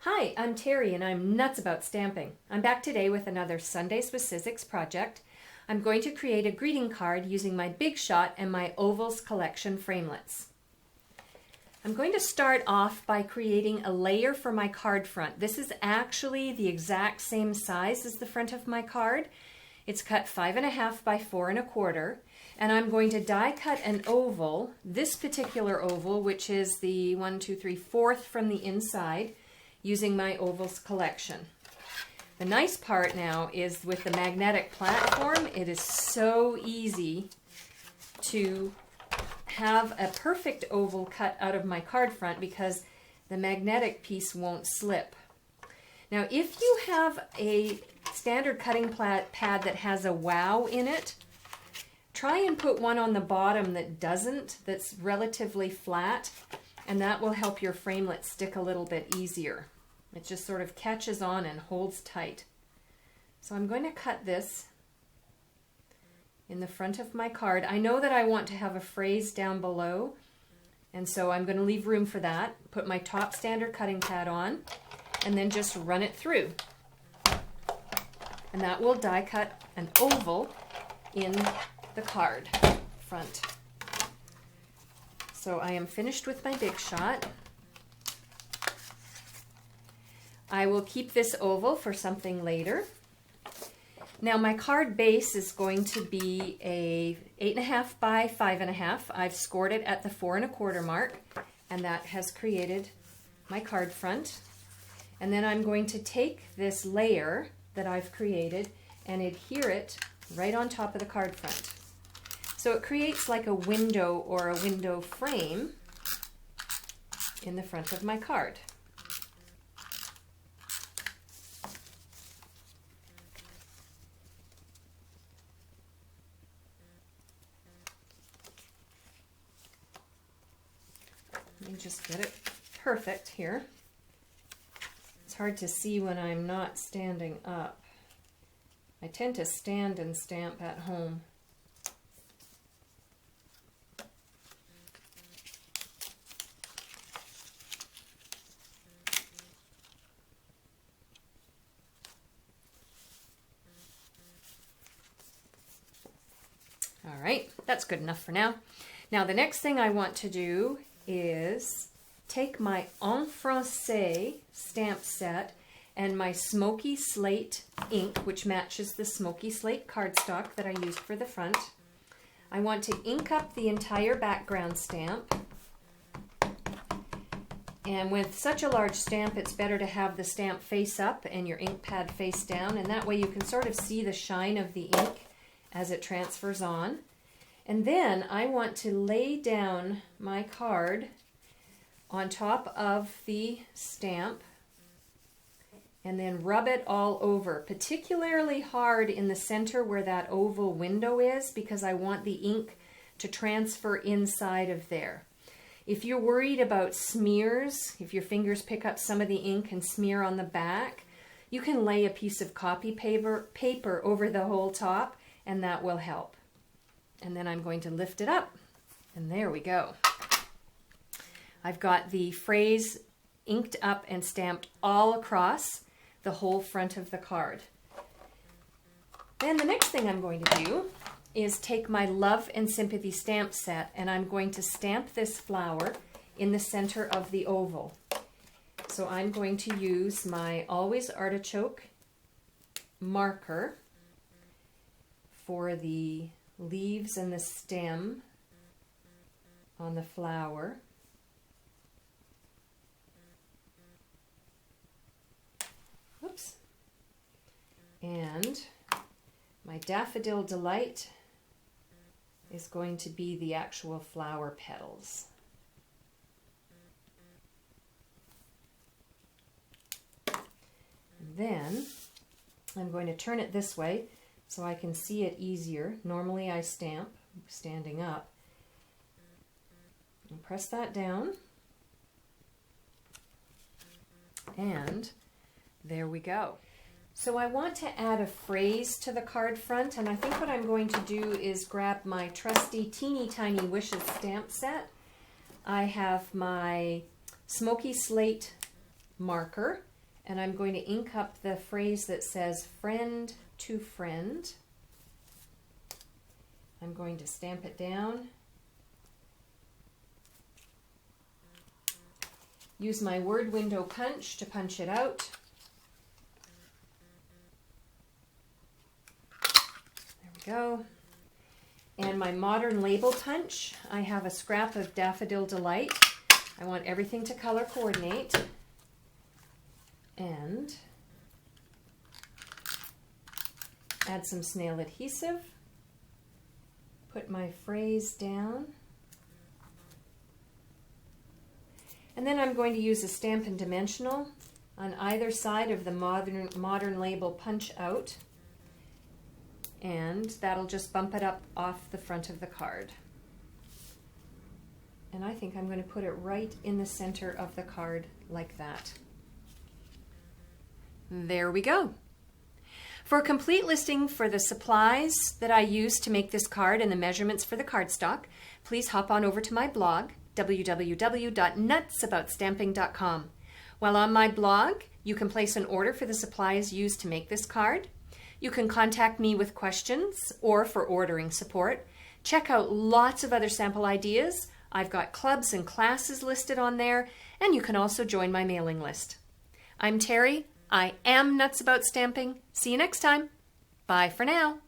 Hi, I'm Terry and I'm nuts about stamping. I'm back today with another Sundays with Sizzix project. I'm going to create a greeting card using my Big Shot and my Ovals Collection framelits. I'm going to start off by creating a layer for my card front. This is actually the exact same size as the front of my card. It's cut 5.5 by 4 1/4, and I'm going to die cut an oval, this particular oval, which is the 4th from the inside, using my Ovals Collection. The nice part now is with the magnetic platform, it is so easy to have a perfect oval cut out of my card front because the magnetic piece won't slip. Now if you have a standard cutting pad that has a wow in it, try and put one on the bottom that doesn't, that's relatively flat, and that will help your framelit stick a little bit easier. It just sort of catches on and holds tight. So I'm going to cut this in the front of my card. I know that I want to have a phrase down below, and so I'm going to leave room for that. Put my top standard cutting pad on, and then just run it through. And that will die cut an oval in the card front. So I am finished with my Big Shot. I will keep this oval for something later. Now my card base is going to be a 8.5 by 5.5. I've scored it at the 4 1/4 mark, and that has created my card front. And then I'm going to take this layer that I've created and adhere it right on top of the card front. So it creates like a window or a window frame in the front of my card. Let me just get it perfect here. It's hard to see when I'm not standing up. I tend to stand and stamp at home. All right, that's good enough for now. Now the next thing I want to do is take my En Francais stamp set and my Smoky Slate ink, which matches the Smoky Slate cardstock that I used for the front. I want to ink up the entire background stamp. And with such a large stamp, it's better to have the stamp face up and your ink pad face down, and that way you can sort of see the shine of the ink as it transfers on. And then I want to lay down my card on top of the stamp and then rub it all over, particularly hard in the center where that oval window is, because I want the ink to transfer inside of there. If you're worried about smears, if your fingers pick up some of the ink and smear on the back, you can lay a piece of copy paper over the whole top, and that will help. And then I'm going to lift it up, and there we go. I've got the phrase inked up and stamped all across the whole front of the card. Then the next thing I'm going to do is take my Love and Sympathy stamp set, and I'm going to stamp this flower in the center of the oval. So I'm going to use my Always Artichoke marker for the leaves and the stem on the flower. Whoops. And my Daffodil Delight is going to be the actual flower petals. And then I'm going to turn it this way so I can see it easier. Normally I stamp standing up. And press that down. And there we go. So I want to add a phrase to the card front, and I think what I'm going to do is grab my trusty Teeny Tiny Wishes stamp set. I have my Smoky Slate marker, And I'm going to ink up the phrase that says friend to friend. I'm going to stamp it down. Use my word window punch to punch it out. There we go. And my modern label punch. I have a scrap of Daffodil Delight. I want everything to color coordinate. And add some snail adhesive. Put my phrase down. And then I'm going to use a Stampin' Dimensional on either side of the modern label punch out. And that'll just bump it up off the front of the card. And I think I'm going to put it right in the center of the card like that. There we go. For a complete listing for the supplies that I use to make this card and the measurements for the cardstock, please hop on over to my blog, www.nutsaboutsstamping.com. While on my blog, you can place an order for the supplies used to make this card. You can contact me with questions or for ordering support. Check out lots of other sample ideas. I've got clubs and classes listed on there, and you can also join my mailing list. I'm Terry. I am Nuts About Stamping. See you next time. Bye for now.